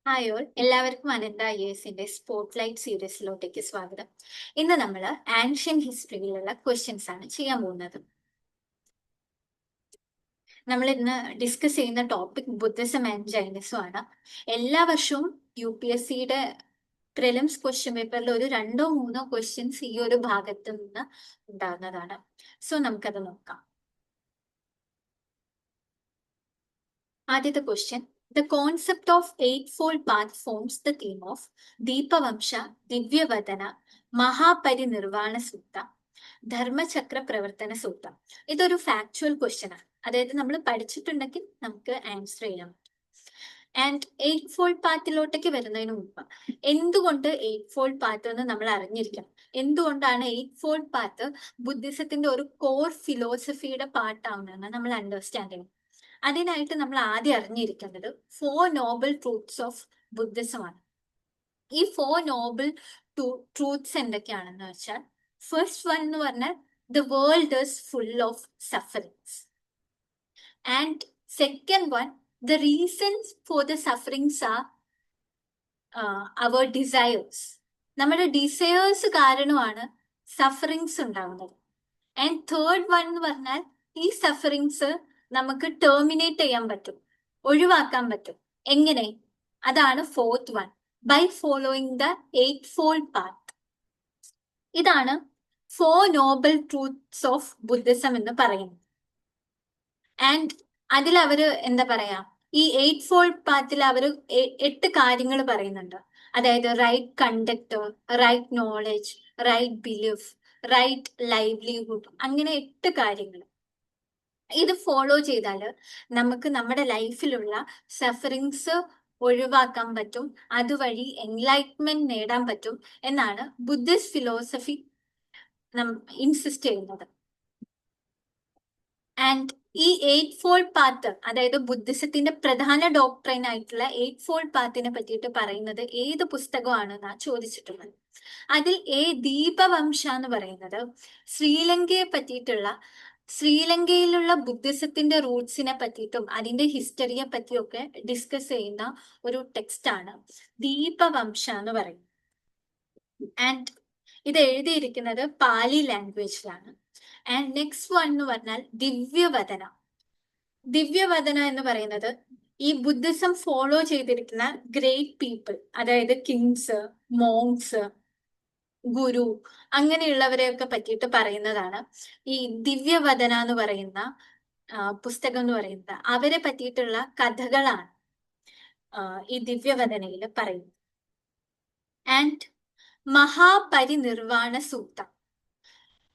Hi all, എല്ലാവർക്കും അനന്ത ഐഎസിന്റെ spotlight സീരീസിലോട്ടേക്ക് സ്വാഗതം. ഇന്ന് നമ്മൾ ആൻഷ്യൻ ഹിസ്റ്ററിയിലുള്ള ക്വസ്റ്റ്യൻസ് ആണ് ചെയ്യാൻ പോകുന്നത്. നമ്മൾ ഇന്ന് ഡിസ്കസ് ചെയ്യുന്ന ടോപ്പിക് ബുദ്ധിസം ആൻഡ് ജൈനിസം ആണ്. എല്ലാ വർഷവും UPSCയുടെ പ്രിലിംസ് ക്വസ്റ്റ്യൻ പേപ്പറിൽ ഒരു 2-3 ക്വസ്റ്റ്യൻസ് ഈ ഒരു ഭാഗത്ത് നിന്ന് ഉണ്ടാകുന്നതാണ്. സോ നമുക്കത് നോക്കാം. ആദ്യത്തെ question: The concept of eightfold path forms the theme of Deepavamsha, Divyavadana, Mahaparinirvana Sutta, Dharmachakra പ്രവർത്തന സൂത്രം. ഇതൊരു ഫാക്ച്വൽ ക്വസ്റ്റ്യൻ ആണ്. അതായത് നമ്മൾ പഠിച്ചിട്ടുണ്ടെങ്കിൽ നമുക്ക് ആൻസർ ചെയ്യാം. ആൻഡ് എയ്റ്റ് ഫോൾഡ് പാത്തിലോട്ടേക്ക് വരുന്നതിന് മുമ്പ് എന്തുകൊണ്ട് എയ്റ്റ് ഫോൾഡ് പാത്ത് എന്ന് നമ്മൾ അറിഞ്ഞിരിക്കണം. എന്തുകൊണ്ടാണ് എയ്റ്റ് ഫോൾഡ് പാത്ത് ബുദ്ധിസത്തിന്റെ ഒരു കോർ ഫിലോസഫിയുടെ പാർട്ടാവുന്നതെന്ന് നമ്മൾ അണ്ടർസ്റ്റാൻഡ് ചെയ്യണം. അതിനായിട്ട് നമ്മൾ ആദ്യം അറിഞ്ഞിരിക്കേണ്ടത് 4 നോബൽ ട്രൂത്ത്സ് ഓഫ് ബുദ്ധിസം ആണ്. ഈ 4 നോബൽ ട്രൂത്ത്സ് എന്തൊക്കെയാണെന്ന് വെച്ചാൽ, ഫസ്റ്റ് വൺ എന്ന് പറഞ്ഞാൽ the world is full of sufferings. And second one, the reasons for the sufferings are our desires. നമ്മുടെ ഡിസയേഴ്സ് കാരണമാണ് സഫറിങ്സ് ഉണ്ടാകുന്നത്. ആൻഡ് തേർഡ് വൺ എന്ന് പറഞ്ഞാൽ ഈ സഫറിങ്സ് നമുക്ക് ടെർമിനേറ്റ് ചെയ്യാൻ പറ്റും, ഒഴിവാക്കാൻ പറ്റും. എങ്ങനെ? അതാണ് fourth one, by following the eightfold path. ഇതാണ് 4 നോബൽ ട്രൂത്ത്സ് ഓഫ് ബുദ്ധിസം എന്ന് പറയുന്നത്. ആൻഡ് അതിൽ അവര് എന്താ പറയാ, ഈ എയ്റ്റ് ഫോൾഡ് പാത്തിൽ അവര് 8 കാര്യങ്ങൾ പറയുന്നുണ്ട്. അതായത് right conduct, right knowledge, right belief, right livelihood, അങ്ങനെ 8 കാര്യങ്ങൾ. ഇത് ഫോളോ ചെയ്താൽ നമുക്ക് നമ്മുടെ ലൈഫിലുള്ള സഫറിങ്സ് ഒഴിവാക്കാൻ പറ്റും, അതുവഴി എൻലൈറ്റ്മെന്റ് നേടാൻ പറ്റും എന്നാണ് ബുദ്ധിസ്റ്റ് ഫിലോസഫി ഇൻസിസ്റ്റ് ചെയ്യുന്നത്. ആൻഡ് ഈ എയ്റ്റ് ഫോൾഡ് പാത്ത്, അതായത് ബുദ്ധിസത്തിന്റെ പ്രധാന ഡോക്ട്രൈൻ ആയിട്ടുള്ള എയ്റ്റ് ഫോൾഡ് പാത്തിനെ പറ്റിയിട്ട് പറയുന്നത് ഏത് പുസ്തകമാണെന്നാ ചോദിച്ചിട്ടുള്ളത്. അതിൽ ദീപവംശ എന്ന് പറയുന്നത് ശ്രീലങ്കയെ പറ്റിയിട്ടുള്ള, ശ്രീലങ്കയിലുള്ള ബുദ്ധിസത്തിന്റെ റൂട്ട്സിനെ പറ്റിയിട്ടും അതിന്റെ ഹിസ്റ്ററിയെ പറ്റിയൊക്കെ ഡിസ്കസ് ചെയ്യുന്ന ഒരു ടെക്സ്റ്റ് ആണ് ദീപവംശ എന്ന് പറയുന്നത്. ആൻഡ് ഇത് എഴുതിയിരിക്കുന്നത് പാലി ലാംഗ്വേജിലാണ്. ആൻഡ് നെക്സ്റ്റ് വൺ എന്ന് പറഞ്ഞാൽ ദിവ്യവദന. ദിവ്യവദന എന്ന് പറയുന്നത് ഈ ബുദ്ധിസം ഫോളോ ചെയ്തിരിക്കുന്ന ഗ്രേറ്റ് പീപ്പിൾ, അതായത് കിങ്സ്, മോങ്സ്, ഗുരു, അങ്ങനെയുള്ളവരെയൊക്കെ പറ്റിയിട്ട് പറയുന്നതാണ് ഈ ദിവ്യവദന എന്ന് പറയുന്ന പുസ്തകം എന്ന് പറയുന്നത്. അവരെ പറ്റിയിട്ടുള്ള കഥകളാണ് ഈ ദിവ്യവദനയിൽ പറയുന്നത്. ആൻഡ് മഹാപരിനിർവാണ സൂക്തം,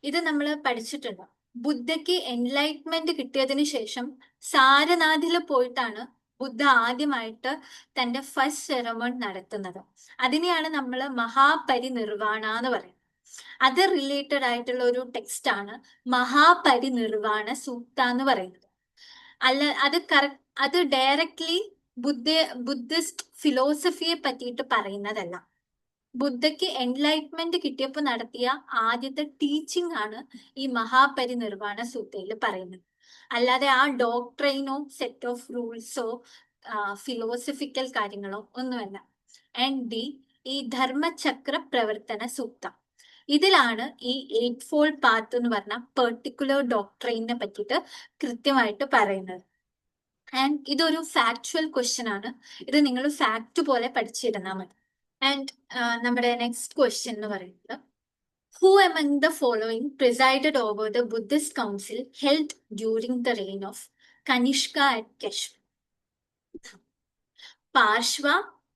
ഇത് നമ്മൾ പഠിച്ചിട്ടുണ്ട്. ബുദ്ധയ്ക്ക് എൻലൈറ്റ്മെന്റ് കിട്ടിയതിനു ശേഷം സാരനാഥിൽ പോയിട്ടാണ് ബുദ്ധ ആദ്യമായിട്ട് തന്റെ ഫസ്റ്റ് സെറമൺ നടത്തുന്നത്. അതിനെയാണ് നമ്മൾ മഹാപരിനിർവാണ എന്ന് പറയുന്നത്. അത് റിലേറ്റഡ് ആയിട്ടുള്ള ഒരു ടെക്സ്റ്റ് ആണ് മഹാപരിനിർവാണ സൂക്ത എന്ന് പറയുന്നത്. അത് ഡയറക്ട്ലി ബുദ്ധിസ്റ്റ് ഫിലോസഫിയെ പറ്റിയിട്ട് പറയുന്നതല്ല. ബുദ്ധയ്ക്ക് എൻലൈറ്റ്മെന്റ് കിട്ടിയപ്പോൾ നടത്തിയ ആദ്യത്തെ ടീച്ചിങ് ആണ് ഈ മഹാപരിനിർവാണ സൂക്തയിൽ പറയുന്നത്. അല്ലാതെ ആ ഡോക്ട്രൈനോ സെറ്റ് ഓഫ് റൂൾസോ ഫിലോസഫിക്കൽ കാര്യങ്ങളോ ഒന്നുമല്ല. ആൻഡ് ഈ ധർമ്മചക്ര പ്രവർത്തന സൂക്തം, ഇതിലാണ് ഈ എയ്റ്റ് ഫോൾഡ് പാത്ത് എന്ന് പറഞ്ഞ പെർട്ടിക്കുലർ ഡോക്ട്രൈനെ പറ്റിയിട്ട് കൃത്യമായിട്ട് പറയുന്നത്. ആൻഡ് ഇതൊരു ഫാക്ച്വൽ ക്വസ്റ്റ്യൻ ആണ്. ഇത് നിങ്ങൾ ഫാക്ട് പോലെ പഠിച്ചിരുന്നാൽ മതി. ആൻഡ് നമ്മുടെ നെക്സ്റ്റ് ക്വസ്റ്റ്യൻ എന്ന് പറയുന്നത്, who among the following presided over the Buddhist council held during the reign of Kanishka at Kashmir? Parshva,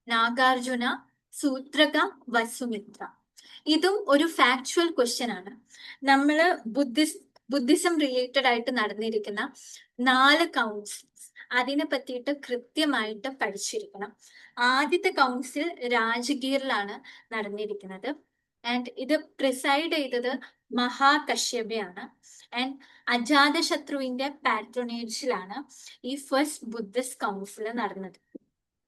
Nagarjuna, സൂത്രക, വസുമിത്ര. ഇതും ഒരു ഫാക്ച്വൽ ക്വസ്റ്റ്യൻ ആണ്. നമ്മള് ബുദ്ധിസം റിലേറ്റഡ് ആയിട്ട് നടന്നിരിക്കുന്ന 4 കൗൺസിൽസ്, അതിനെ പറ്റിയിട്ട് കൃത്യമായിട്ട് പഠിച്ചിരിക്കണം. ആദ്യത്തെ കൗൺസിൽ രാജഗീറിലാണ് നടന്നിരിക്കുന്നത്. ആൻഡ് ഇത് പ്രിസൈഡ് ചെയ്തത് മഹാകശ്യപയാണ്. ആൻഡ് അജാതശത്രുവിന്റെ പാട്രണേജിലാണ് ഈ ഫസ്റ്റ് ബുദ്ധിസ്റ്റ് കൗൺസിൽ നടന്നത്.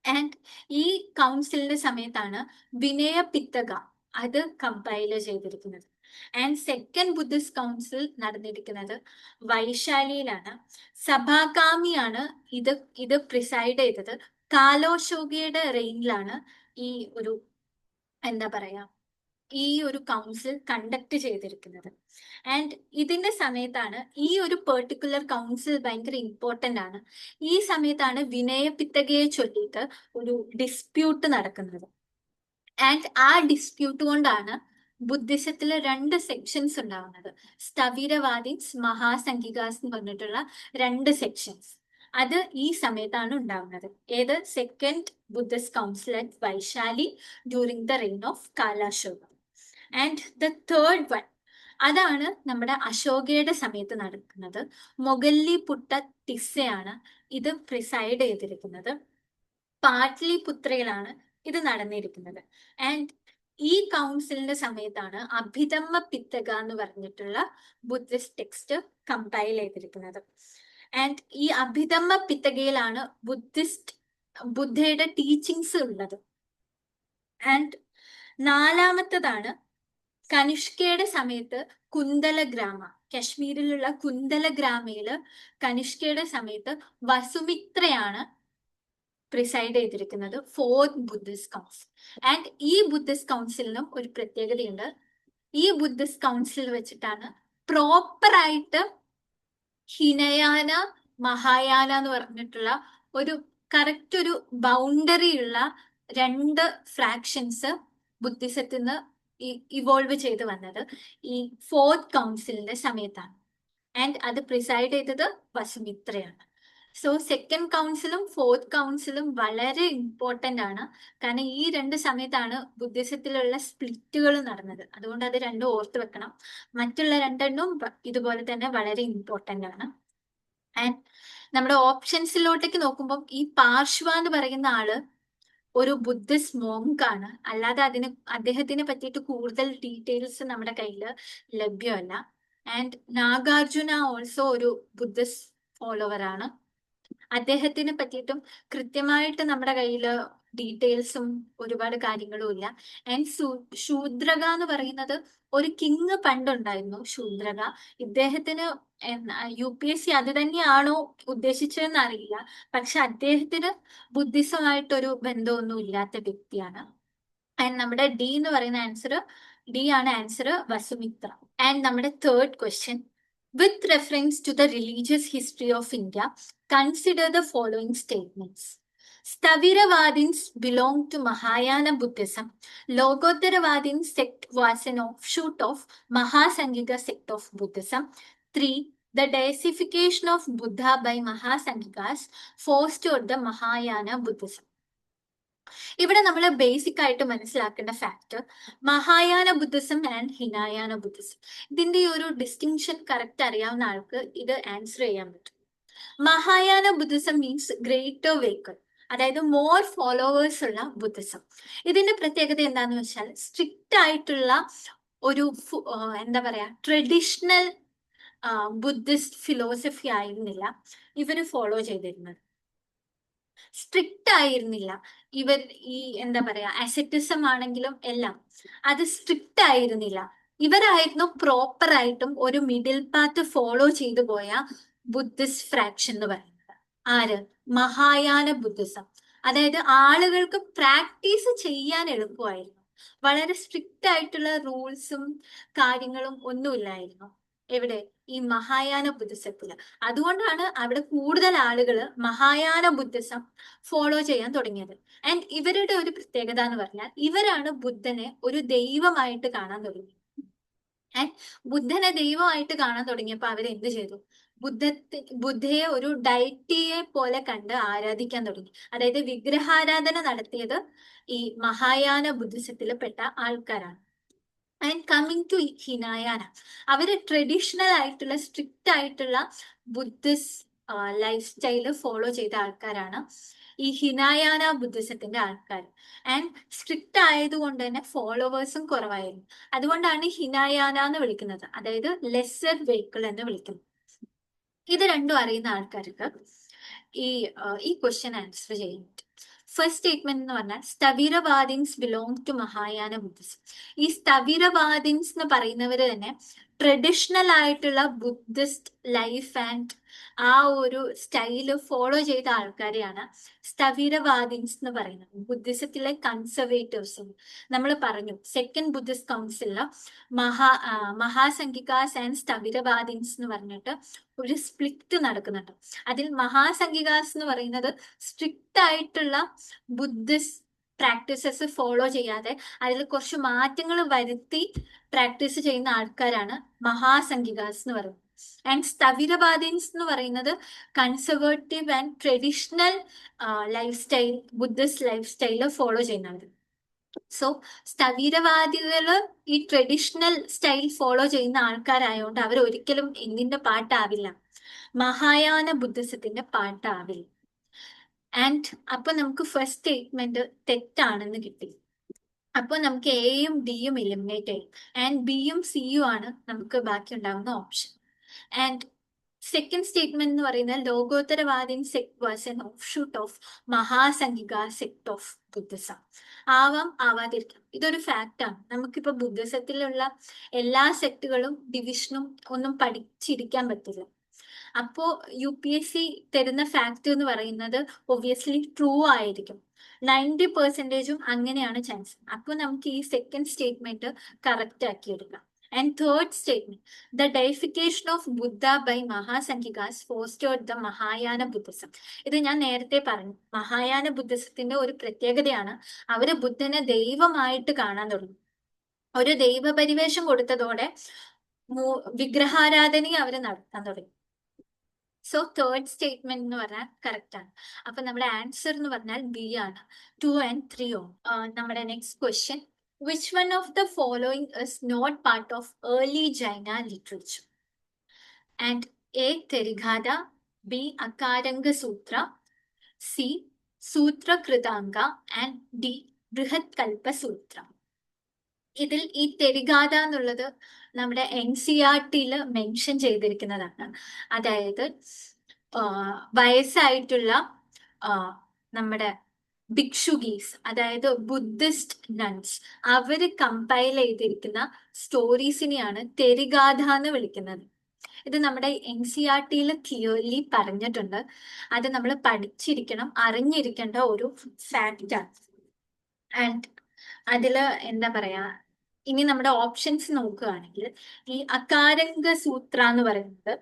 ആൻഡ് ഈ കൗൺസിലിന്റെ സമയത്താണ് വിനയ പിത്തക അത് കമ്പൈൽ ചെയ്തിരിക്കുന്നത്. ആൻഡ് സെക്കൻഡ് ബുദ്ധിസ്റ്റ് കൗൺസിൽ നടന്നിരിക്കുന്നത് വൈശാലിയിലാണ്. സഭാകാമിയാണ് ഇത് പ്രിസൈഡ് ചെയ്തത് കാലോശോകയുടെ റെയിനിലാണ് ഈ ഒരു എന്താ പറയാ ഈ ഒരു കൗൺസിൽ കണ്ടക്ട് ചെയ്തിരിക്കുന്നത്. ആൻഡ് ഇതിന്റെ സമയത്താണ് ഈ ഒരു പെർട്ടിക്കുലർ കൗൺസിൽ ഭയങ്കര ഇമ്പോർട്ടന്റ് ആണ്. ഈ സമയത്താണ് വിനയപിത്തകയെ ചൊല്ലിയിട്ട് ഒരു ഡിസ്പ്യൂട്ട് നടക്കുന്നത്. ആൻഡ് ആ ഡിസ്പ്യൂട്ട് കൊണ്ടാണ് ബുദ്ധിസത്തില് രണ്ട് സെക്ഷൻസ് ഉണ്ടാവുന്നത്. സ്ഥവിരവാദീസ്, മഹാസംഘികാസ് എന്ന് പറഞ്ഞിട്ടുള്ള രണ്ട് സെക്ഷൻസ്. അത് ഈ സമയത്താണ് ഉണ്ടാവുന്നത്. ഏത്? Second Buddhist council at Vaishali during the reign of Kalashoka. And the third one, അതാണ് നമ്മുടെ അശോകയുടെ സമയത്ത് നടക്കുന്നത്. മൊഗല്ലിപുട്ട ടിസ്സയാണ് ഇത് പ്രിസൈഡ് ചെയ്തിരിക്കുന്നത്. പാട്ലിപുത്രയിലാണ് ഇത് നടന്നിരിക്കുന്നത്. ആൻഡ് ഈ കൗൺസിലിന്റെ സമയത്താണ് അഭിധമ്മ പിത്തക എന്ന് പറഞ്ഞിട്ടുള്ള ബുദ്ധിസ്റ്റ് ടെക്സ്റ്റ് കമ്പൈൽ ചെയ്തിരിക്കുന്നത്. ആൻഡ് ഈ അഭിധമ്മ പിത്തകയിലാണ് ബുദ്ധയുടെ ടീച്ചിങ്സ് ഉള്ളത്. ആൻഡ് നാലാമത്തതാണ് കനിഷ്കയുടെ സമയത്ത് കുന്തലഗ്രാമ, കശ്മീരിലുള്ള കുന്തലഗ്രാമയില് കനിഷ്കയുടെ സമയത്ത് വസുമിത്രയാണ് പ്രിസൈഡ് ചെയ്തിരിക്കുന്നത്, ഫോർത്ത് ബുദ്ധിസ്റ്റ് കൗൺസിൽ. ആൻഡ് ഈ ബുദ്ധിസ്റ്റ് കൗൺസിലിനും ഒരു പ്രത്യേകതയുണ്ട്. ഈ ബുദ്ധിസ്റ്റ് കൗൺസിൽ വെച്ചിട്ടാണ് പ്രോപ്പറായിട്ട് ഹിനയാന, മഹായാന എന്ന് പറഞ്ഞിട്ടുള്ള ഒരു കറക്റ്റ് ഒരു ബൗണ്ടറി ഉള്ള രണ്ട് ഫ്രാക്ഷൻസ് ബുദ്ധിസത്തിൽ നിന്ന് ഇവോൾവ് ചെയ്ത് വന്നത് ഈ ഫോർത്ത് കൗൺസിലിന്റെ സമയത്താണ്. ആൻഡ് അത് പ്രിസൈഡ് ചെയ്തത് വസുമിത്രയാണ്. സോ സെക്കൻഡ് കൗൺസിലും ഫോർത്ത് കൗൺസിലും വളരെ ഇമ്പോർട്ടന്റ് ആണ്. കാരണം ഈ രണ്ട് സമയത്താണ് ബുദ്ധിസത്തിലുള്ള സ്പ്ലിറ്റുകൾ നടന്നത്. അതുകൊണ്ട് അത് രണ്ടും ഓർത്ത് വെക്കണം. മറ്റുള്ള രണ്ടെണ്ണവും ഇതുപോലെ തന്നെ വളരെ ഇമ്പോർട്ടന്റ് ആണ്. ആൻഡ് നമ്മുടെ ഓപ്ഷൻസിലോട്ടേക്ക് നോക്കുമ്പോൾ ഈ പാർശ്വ എന്ന് പറയുന്ന ആള് ഒരു ബുദ്ധിസ്റ്റ് മോങ്ക് ആണ്. അല്ലാതെ അദ്ദേഹത്തിനെ പറ്റിയിട്ട് കൂടുതൽ ഡീറ്റെയിൽസ് നമ്മുടെ കയ്യിൽ ലഭ്യമല്ല. ആൻഡ് നാഗാർജുന ഓൾസോ ഒരു ബുദ്ധിസ്റ്റ് ഫോളോവർ ആണ്. അദ്ദേഹത്തിനെ പറ്റിയിട്ടും കൃത്യമായിട്ട് നമ്മുടെ കയ്യിൽ ഡീറ്റെയിൽസും ഒരുപാട് കാര്യങ്ങളും ഇല്ല. ആൻഡ് ശൂദ്രക എന്ന് പറയുന്നത് ഒരു കിങ് പണ്ടുണ്ടായിരുന്നു, ശൂദ്രക. ഇദ്ദേഹത്തിന് UPSC അത് തന്നെയാണോ ഉദ്ദേശിച്ചതെന്ന് അറിയില്ല. പക്ഷെ അദ്ദേഹത്തിന് ബുദ്ധിസമായിട്ടൊരു ബന്ധമൊന്നും ഇല്ലാത്ത വ്യക്തിയാണ്. ആൻഡ് നമ്മുടെ ഡി എന്ന് പറയുന്ന ആൻസർ, ഡി ആണ് ആൻസർ, വസുമിത്ര. ആൻഡ് നമ്മുടെ third question, with reference to the religious history of India, consider the following statements. Sthaviravadins belong to Mahayana Buddhism. Logottaravadin sect was an offshoot of Mahasangika sect of Buddhism. 3. The deification of Buddha by Mahasangikas fostered the Mahayana Buddhism. ഇവിടെ നമ്മൾ basic ആയിട്ട് മനസ്സിലാക്കേണ്ട factor Mahayana Buddhism and Hinayana Buddhism. ഇതിന്റെ ഈ ഒരു distinction correct അറിയാവുന്ന ആൾക്ക് ഇത് ആൻസർ ചെയ്യാൻ പറ്റും. Mahayana Buddhism means greater vehicle, അതായത് മോർ ഫോളോവേഴ്സ് ഉള്ള ബുദ്ധിസം. ഇതിന്റെ പ്രത്യേകത എന്താന്ന് വെച്ചാൽ സ്ട്രിക്റ്റ് ആയിട്ടുള്ള ഒരു എന്താ പറയാ ട്രഡീഷണൽ ബുദ്ധിസ്റ്റ് ഫിലോസഫി ആയിരുന്നില്ല ഇവര് ഫോളോ ചെയ്തിരുന്നത്. സ്ട്രിക്റ്റ് ആയിരുന്നില്ല ഇവർ. ഈ എന്താ പറയാ അസെറ്റിസം ആണെങ്കിലും എല്ലാം അത് സ്ട്രിക്റ്റ് ആയിരുന്നില്ല. ഇവരായിരുന്നു പ്രോപ്പർ ആയിട്ടും ഒരു മിഡിൽ പാത്ത് ഫോളോ ചെയ്തു പോയ ബുദ്ധിസ്റ്റ് ഫ്രാക്ഷൻ എന്ന് പറയുന്നത്. ആര്? മഹായാന ബുദ്ധിസം. അതായത് ആളുകൾക്ക് പ്രാക്ടീസ് ചെയ്യാൻ എളുപ്പമായിരുന്നു. വളരെ സ്ട്രിക്റ്റ് ആയിട്ടുള്ള റൂൾസും കാര്യങ്ങളും ഒന്നുമില്ലായിരുന്നു എവിടെ? ഈ മഹായാന ബുദ്ധിസത്തില്. അതുകൊണ്ടാണ് അവിടെ കൂടുതൽ ആളുകൾ മഹായാന ബുദ്ധിസം ഫോളോ ചെയ്യാൻ തുടങ്ങിയത്. ആൻഡ് ഇവരുടെ ഒരു പ്രത്യേകത എന്ന് പറഞ്ഞാൽ ഇവരാണ് ബുദ്ധനെ ഒരു ദൈവമായിട്ട് കാണാൻ തുടങ്ങിയത്. ആൻഡ് ബുദ്ധനെ ദൈവമായിട്ട് കാണാൻ തുടങ്ങിയപ്പോൾ അവരെന്ത് ചെയ്തു? ബുദ്ധയെ ഒരു ഡൈറ്റിയെ പോലെ കണ്ട് ആരാധിക്കാൻ തുടങ്ങി. അതായത് വിഗ്രഹാരാധന നടത്തിയത് ഈ മഹായാന ബുദ്ധിസത്തിൽ പെട്ട ആൾക്കാരാണ്. ആൻഡ് കമ്മിങ് ടു ഹിനായാന, അവര് ട്രഡീഷണൽ ആയിട്ടുള്ള സ്ട്രിക്റ്റ് ആയിട്ടുള്ള ബുദ്ധിസ്റ്റ് ലൈഫ് സ്റ്റൈല് ഫോളോ ചെയ്ത ആൾക്കാരാണ് ഈ ഹിനായാന ബുദ്ധിസത്തിന്റെ ആൾക്കാർ. ആൻഡ് സ്ട്രിക്റ്റ് ആയതുകൊണ്ട് തന്നെ ഫോളോവേഴ്സും കുറവായിരുന്നു. അതുകൊണ്ടാണ് ഹിനായാന എന്ന് വിളിക്കുന്നത്, അതായത് ലെസ്സർ വെഹിക്കിൾ എന്ന് വിളിക്കുന്നത്. ഇത് രണ്ടും അറിയുന്ന ആൾക്കാർക്ക് ഈ ക്വസ്റ്റ്യൻ ആൻസർ ചെയ്യുന്നുണ്ട്. ഫസ്റ്റ് സ്റ്റേറ്റ്മെന്റ് എന്ന് പറഞ്ഞാൽ സ്ഥവിരവാദിൻസ് ബിലോങ് ടു മഹായാന ബുദ്ധിസം. ഈ സ്ഥവിരവാദിൻസ് എന്ന് പറയുന്നവര് തന്നെ ട്രഡീഷണൽ ആയിട്ടുള്ള ബുദ്ധിസ്റ്റ് ലൈഫ് ആൻഡ് ആ ഒരു സ്റ്റൈല് ഫോളോ ചെയ്ത ആൾക്കാരെയാണ് സ്ഥവിരവാദീൻസ് എന്ന് പറയുന്നത്. ബുദ്ധിസത്തിലെ കൺസർവേറ്റീവ്സും നമ്മൾ പറഞ്ഞു സെക്കൻഡ് ബുദ്ധിസ്റ്റ് കൗൺസിലില് മഹാസംഘികാസ് ആൻഡ് സ്ഥവിരവാദീൻസ് എന്ന് പറഞ്ഞിട്ട് ഒരു സ്പ്ലിറ്റ് നടക്കുന്നുണ്ട്. അതിൽ മഹാസംഘികാസ് എന്ന് പറയുന്നത് സ്ട്രിക്റ്റ് ആയിട്ടുള്ള ബുദ്ധിസ്റ്റ് പ്രാക്ടീസസ് ഫോളോ ചെയ്യാതെ അതിൽ കുറച്ച് മാറ്റങ്ങൾ വരുത്തി പ്രാക്ടീസ് ചെയ്യുന്ന ആൾക്കാരാണ് മഹാസംഘികാസ് എന്ന് പറയുന്നത്. ആൻഡ് സ്ഥവിരവാദീൻസ് എന്ന് പറയുന്നത് conservative and traditional life style Buddhist life style follow ചെയ്യുന്നവർ. സോ സ്ഥവിരവാദികള് ഈ ട്രഡീഷണൽ സ്റ്റൈൽ ഫോളോ ചെയ്യുന്ന ആൾക്കാരായതുകൊണ്ട് അവർ ഒരിക്കലും എന്തിന്റെ പാട്ടാവില്ല, മഹായാന ബുദ്ധിസത്തിന്റെ പാട്ടാവില്ല. ആൻഡ് അപ്പൊ നമുക്ക് ഫസ്റ്റ് സ്റ്റേറ്റ്മെന്റ് തെറ്റാണെന്ന് കിട്ടി. അപ്പൊ നമുക്ക് എയും ഡിയും എലിമിനേറ്റ് ചെയ്യും ആൻഡ് ബിയും സിയും ആണ് നമുക്ക് ബാക്കി ഉണ്ടാവുന്ന ഓപ്ഷൻ. ആൻഡ് സെക്കൻഡ് സ്റ്റേറ്റ്മെന്റ് എന്ന് പറയുന്നത് Lokottaravadin sect was an offshoot of Mahasanghika sect of Buddhism. ആവാം ആവാതിരിക്കാം, ഇതൊരു ഫാക്റ്റ് ആണ്. നമുക്കിപ്പോ ബുദ്ധിസത്തിലുള്ള എല്ലാ സെക്ടുകളും ഡിവിഷനും ഒന്നും പഠിച്ചിരിക്കാൻ പറ്റില്ല. അപ്പോ UPSC തരുന്ന ഫാക്ട് എന്ന് പറയുന്നത് ഒബ്വിയസ്ലി ട്രൂ ആയിരിക്കും. 90% അങ്ങനെയാണ് ചാൻസ്. അപ്പൊ നമുക്ക് ഈ സെക്കൻഡ് സ്റ്റേറ്റ്മെന്റ് കറക്റ്റ് ആക്കി എടുക്കാം. And third statement, the deification of Buddha by Mahasanghikas fostered the Mahayana Buddhism. ഇത് ഞാൻ നേരത്തെ പറഞ്ഞു, മഹായാന ബുദ്ധിസത്തിന്റെ ഒരു പ്രത്യേകതയാണ് അവര് ബുദ്ധനെ ദൈവമായിട്ട് കാണാൻ തുടങ്ങി. ഒരു ദൈവപരിവേഷം കൊടുത്തതോടെ വിഗ്രഹാരാധനയെ അവര് നടത്താൻ തുടങ്ങി. സോ തേർഡ് സ്റ്റേറ്റ്മെന്റ് എന്ന് പറഞ്ഞാൽ കറക്റ്റ് ആണ്. അപ്പൊ നമ്മുടെ ആൻസർ എന്ന് പറഞ്ഞാൽ ബി ആണ്. 2 and 3 നമ്മുടെ next question, which one of the following is not part of early Jaina literature? And A Therigatha, B Acharanga Sutra, C Sutrakritanga and D Brihat Kalpa സൂത്ര. ഇതിൽ ഈ തെരിഗാഥ എന്നുള്ളത് നമ്മുടെ NCERT മെൻഷൻ ചെയ്തിരിക്കുന്നതാണ്. അതായത് വയസ്സായിട്ടുള്ള നമ്മുടെ ഭിക്ഷുഗീസ്, അതായത് ബുദ്ധിസ്റ്റ് നൺസ്, അവര് കമ്പൈൽ ചെയ്തിരിക്കുന്ന സ്റ്റോറീസിനെയാണ് തെരിഗാഥ എന്ന് വിളിക്കുന്നത്. ഇത് നമ്മുടെ NCERT ക്ലിയർലി പറഞ്ഞിട്ടുണ്ട്. അത് നമ്മൾ പഠിച്ചിരിക്കണം, അറിഞ്ഞിരിക്കേണ്ട ഒരു ഫാക്റ്റാണ്. ആൻഡ് അതില് എന്താ പറയാ, ഇനി നമ്മുടെ ഓപ്ഷൻസ് നോക്കുകയാണെങ്കിൽ ഈ അകാരംഗ സൂത്ര എന്ന് പറയുന്നത്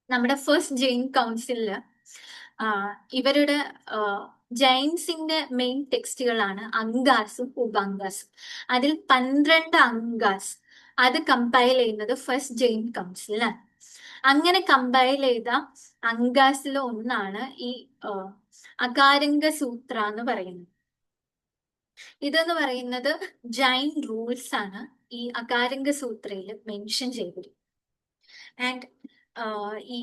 നമ്മുടെ ഫസ്റ്റ് ജെയിൻ കൗൺസിലില് ഇവരുടെ ജൈൻസിന്റെ മെയിൻ ടെക്സ്റ്റുകളാണ് അങ്കാസും ഉപങ്കാസും. അതിൽ 12 അങ്കാസ് അത് കമ്പൈൽ ചെയ്യുന്നത് ഫസ്റ്റ് ജെയിൻ കൗൺസിലാണ്. അങ്ങനെ കമ്പൈൽ ചെയ്ത അങ്കാസിൽ ഒന്നാണ് ഈ അകാരംഗ സൂത്ര എന്ന് പറയുന്നത്. ഇതെന്ന് പറയുന്നത് ജൈൻ റൂൾസ് ആണ് ഈ അകാരംഗ സൂത്രയിൽ മെൻഷൻ ചെയ്തിരിക്കുന്നത്. ആൻഡ് ഈ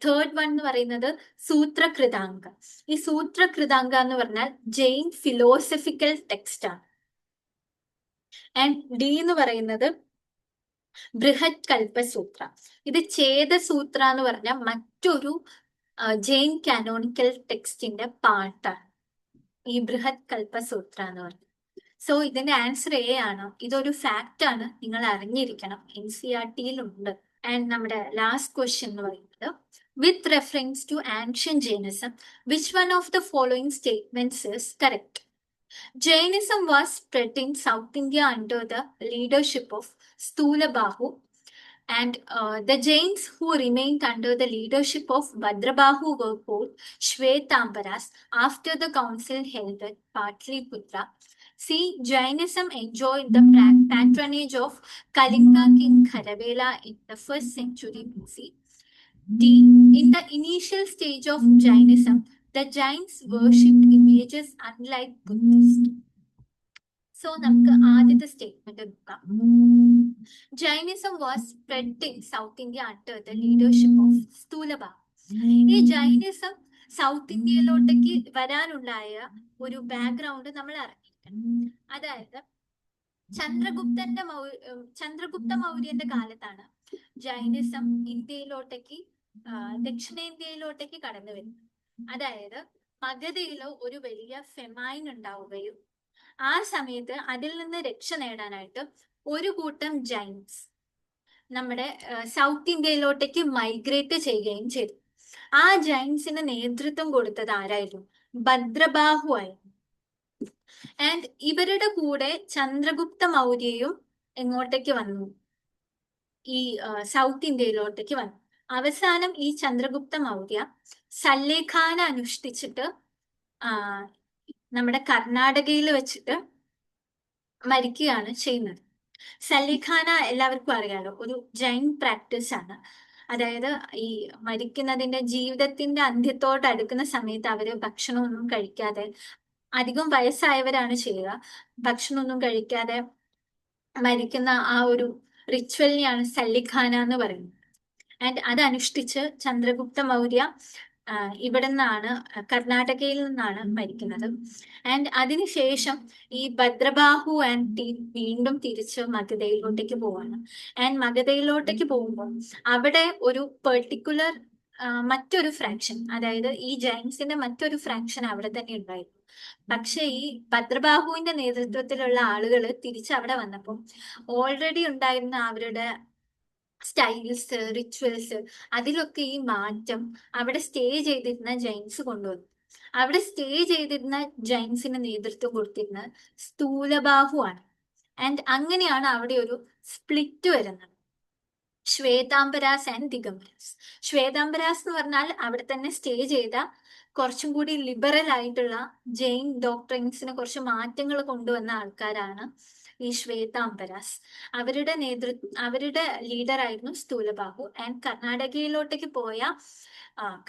തേർഡ് വൺ എന്ന് പറയുന്നത് സൂത്രകൃതാംഗ. ഈ സൂത്രകൃതാംഗ എന്ന് പറഞ്ഞാൽ ജൈൻ ഫിലോസഫിക്കൽ ടെക്സ്റ്റ് ആണ്. ആൻഡ് ഡി എന്ന് പറയുന്നത് ബൃഹത് കൽപ്പ സൂത്ര. ഇത് ഛേദസൂത്ര എന്ന് പറഞ്ഞാൽ മറ്റൊരു ജൈൻ കാനോണിക്കൽ ടെക്സ്റ്റിന്റെ പാർട്ടാണ് ഈ ബൃഹത് കൽപ്പ സൂത്ര എന്ന് പറയുന്നത്. സോ ഇതിന്റെ ആൻസർ എ ആണ്. ഇതൊരു ഫാക്റ്റ് ആണ്, നിങ്ങൾ അറിഞ്ഞിരിക്കണം, NCERT ഉണ്ട്. ആൻഡ് നമ്മുടെ ലാസ്റ്റ് ക്വസ്റ്റ്യൻ എന്ന് പറയുന്നത്, with reference to ancient Jainism which one of the following statements is correct? Jainism was spread in South India under the leadership of Stulabahu, and the Jains who remained under the leadership of Bhadrabahu were called Shvetambaras after the council held at Patliputra. C. Jainism enjoyed the patronage of Kalinga king Kharavela in the 1st century BC. D. In the initial stage of Jainism, the Jains worshipped images unlike Buddhists. So നമുക്ക് ആദ്യത്തെ statement നോക്കാം. Jainism was spread in South India under the leadership of Sthulabahu. ഈ Jainism south ഇന്ത്യയിലോട്ടേക്ക് വരാനുണ്ടായ ഒരു background നമ്മൾ അറിഞ്ഞിരിക്കണം. അതായത് ചന്ദ്രഗുപ്ത മൗര്യന്റെ കാലത്താണ് Jainism ഇന്ത്യയിലോട്ടേക്ക് ദക്ഷിണേന്ത്യയിലോട്ടേക്ക് കടന്നു വരുന്നത്. അതായത് മഗധയിലോ ഒരു വലിയ ഫെമൈൻ ഉണ്ടാവുകയും ആ സമയത്ത് അതിൽ നിന്ന് രക്ഷ നേടാനായിട്ട് ഒരു കൂട്ടം ജൈൻസ് നമ്മുടെ സൗത്ത് ഇന്ത്യയിലോട്ടേക്ക് മൈഗ്രേറ്റ് ചെയ്യുകയും ചെയ്തു. ആ ജൈൻസിന് നേതൃത്വം കൊടുത്തത് ആരായിരുന്നു? ഭദ്രബാഹു ആയിരുന്നു. ആൻഡ് ഇവരുടെ കൂടെ ചന്ദ്രഗുപ്ത മൗര്യയും എങ്ങോട്ടേക്ക് വന്നു? ഈ സൗത്ത് ഇന്ത്യയിലോട്ടേക്ക് വന്നു. അവസാനം ഈ ചന്ദ്രഗുപ്ത മൗര്യ സല്ലേഖാന അനുഷ്ഠിച്ചിട്ട് നമ്മുടെ കർണാടകയിൽ വെച്ചിട്ട് മരിക്കുകയാണ് ചെയ്യുന്നത്. സല്ലിഖാന എല്ലാവർക്കും അറിയാലോ, ഒരു ജൈൻ പ്രാക്ടീസ് ആണ്. അതായത് ഈ മരിക്കുന്നതിന്റെ ജീവിതത്തിന്റെ അന്ത്യത്തോട് അടുക്കുന്ന സമയത്ത് അവര് ഭക്ഷണമൊന്നും കഴിക്കാതെ, അധികം വയസ്സായവരാണ് ചെയ്യുക, ഭക്ഷണമൊന്നും കഴിക്കാതെ മരിക്കുന്ന ആ ഒരു റിച്വലിനെയാണ് സല്ലിഖാന എന്ന് പറയുന്നത്. ആൻഡ് അത് അനുഷ്ഠിച്ച് ചന്ദ്രഗുപ്ത മൗര്യ ഇവിടെ നിന്നാണ്, കർണാടകയിൽ നിന്നാണ് മരിക്കുന്നത്. ആൻഡ് അതിനുശേഷം ഈ ഭദ്രബാഹു ആൻഡ് ടീം വീണ്ടും തിരിച്ച് മഗധയിലോട്ടേക്ക് പോവാണ്. ആൻഡ് മഗധയിലോട്ടേക്ക് പോകുമ്പോൾ അവിടെ ഒരു പെർട്ടിക്കുലർ മറ്റൊരു ഫ്രാക്ഷൻ, അതായത് ഈ ജൈൻസിന്റെ മറ്റൊരു ഫ്രാക്ഷൻ അവിടെ തന്നെ ഉണ്ടായിരുന്നു. പക്ഷെ ഈ ഭദ്രബാഹുവിന്റെ നേതൃത്വത്തിലുള്ള ആളുകൾ തിരിച്ച് അവിടെ വന്നപ്പോൾ ഓൾറെഡി ഉണ്ടായിരുന്ന അവരുടെ സ്റ്റൈൽസ്, റിച്വൽസ്, അതിലൊക്കെ ഈ മാറ്റം അവിടെ സ്റ്റേ ചെയ്തിരുന്ന ജൈൻസ് കൊണ്ടുവന്നു. അവിടെ സ്റ്റേ ചെയ്തിരുന്ന ജൈൻസിന് നേതൃത്വം കൊടുത്തിരുന്ന സ്ഥൂലബാഹു ആണ്. ആൻഡ് അങ്ങനെയാണ് അവിടെ ഒരു സ്പ്ലിറ്റ് വരുന്നത്, ശ്വേതാംബരാസ് ആൻഡ് ദിഗംബരാസ്. ശ്വേതാംബരാസ് എന്ന് പറഞ്ഞാൽ അവിടെ തന്നെ സ്റ്റേ ചെയ്ത കുറച്ചും കൂടി ലിബറൽ ആയിട്ടുള്ള ജെയിൻ ഡോക്ട്രിൻസിന് കുറച്ച് മാറ്റങ്ങൾ കൊണ്ടുവന്ന ആൾക്കാരാണ് ഈ ശ്വേതാംബരാസ്. അവരുടെ ലീഡർ ആയിരുന്നു സ്ഥൂലബാഹു. ആൻഡ് കർണാടകയിലോട്ടേക്ക് പോയ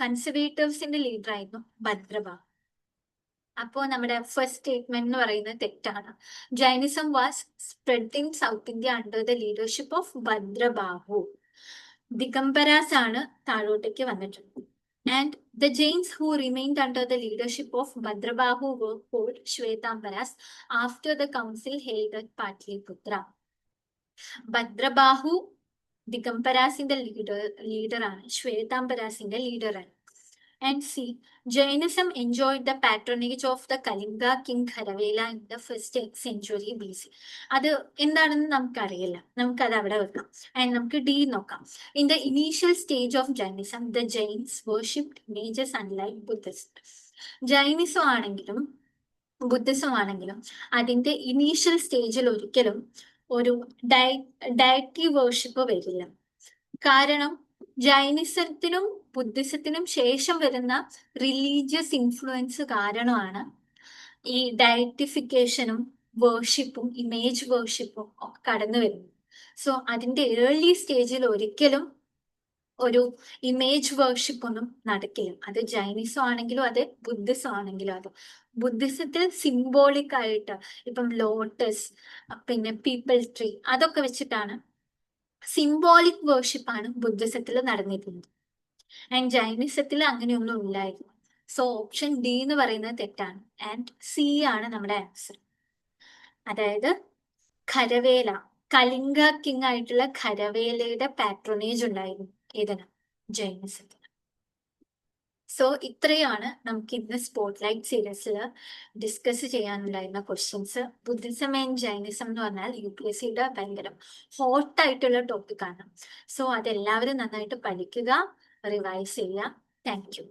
കൺസർവേറ്റീവ്സിന്റെ ലീഡർ ആയിരുന്നു ഭദ്രബാഹു. അപ്പോ നമ്മുടെ ഫസ്റ്റ് സ്റ്റേറ്റ്മെന്റ് എന്ന് പറയുന്നത് തെറ്റാണ്. Jainism was spread in South India under the leadership of Bhadrabahu. Digambaras ആണ് താഴോട്ടേക്ക് വന്നിട്ടുള്ളത്. And the Jains who remained under the leadership of Bhadrabahu were called Shvetambaras after the council held at Patliputra. ഭദ്രബാഹു ദിഗംബരാസിന്റെ ലീഡറാണ്, ശ്വേതാംബരാസിന്റെ ലീഡറാണ്. And C. Jainism enjoyed the patronage of the Kalinga king Kharavela in the first century BC. അത് എന്താണെന്ന് നമുക്കറിയില്ല, നമുക്കത് അവിടെ വെക്കാം. And നമുക്ക് D നോക്കാം. In the initial stage of Jainism the ജൈൻസ് worshipped images unlike Buddhist. Jainism ആണെങ്കിലും Buddhism ആണെങ്കിലും അതിന്റെ ഇനീഷ്യൽ സ്റ്റേജിൽ ഒരിക്കലും ഒരു ഡയറ്റി വേർഷിപ്പ് വരില്ല. കാരണം ജൈനിസത്തിനും ബുദ്ധിസത്തിനും ശേഷം വരുന്ന റിലീജിയസ് ഇൻഫ്ലുവൻസ് കാരണമാണ് ഈ ഡയറ്റിഫിക്കേഷനും വേർഷിപ്പും ഇമേജ് വേർഷിപ്പും ഒക്കെ കടന്നു വരുന്നത്. സോ അതിന്റെ ഏർലി സ്റ്റേജിൽ ഒരിക്കലും ഒരു ഇമേജ് വേർഷിപ്പ് ഒന്നും നടക്കില്ല. അത് ജൈനിസം ആണെങ്കിലും അത് ബുദ്ധിസം ആണെങ്കിലും അത്. ബുദ്ധിസത്തിൽ സിംബോളിക് ആയിട്ട് ഇപ്പം ലോട്ടസ്, പിന്നെ പീപ്പിൾ ട്രീ, അതൊക്കെ വെച്ചിട്ടാണ് സിംബോളിക് വേർഷിപ്പ് ആണ് ബുദ്ധിസത്തിൽ നടന്നിരുന്നത്. ആൻഡ് ജൈനിസത്തിൽ അങ്ങനെയൊന്നും ഇല്ലായിരുന്നു. സോ ഓപ്ഷൻ ഡി എന്ന് പറയുന്നത് തെറ്റാണ്. ആൻഡ് സി ആണ് നമ്മുടെ ആൻസർ. അതായത് ഖരവേല, കലിംഗ കിങ് ആയിട്ടുള്ള ഖരവേലയുടെ പാട്രോണേജ് ഉണ്ടായിരുന്നു ഇതിന്, ജൈനിസത്തിന്. സോ ഇത്രയാണ് നമുക്ക് ഇന്ന് സ്പോട്ട് ലൈറ്റ് സീരീസിൽ ഡിസ്കസ് ചെയ്യാനുണ്ടായിരുന്ന ക്വസ്റ്റ്യൻസ്. ബുദ്ധിസം ആൻഡ് ജൈനിസം എന്ന് പറഞ്ഞാൽ UPSCയുടെ ഭയങ്കര ഹോട്ട് ആയിട്ടുള്ള ടോപ്പിക്കാണ്. സോ അതെല്ലാവരും നന്നായിട്ട് പഠിക്കുക, റിവൈസ് ചെയ്യുക. Thank you.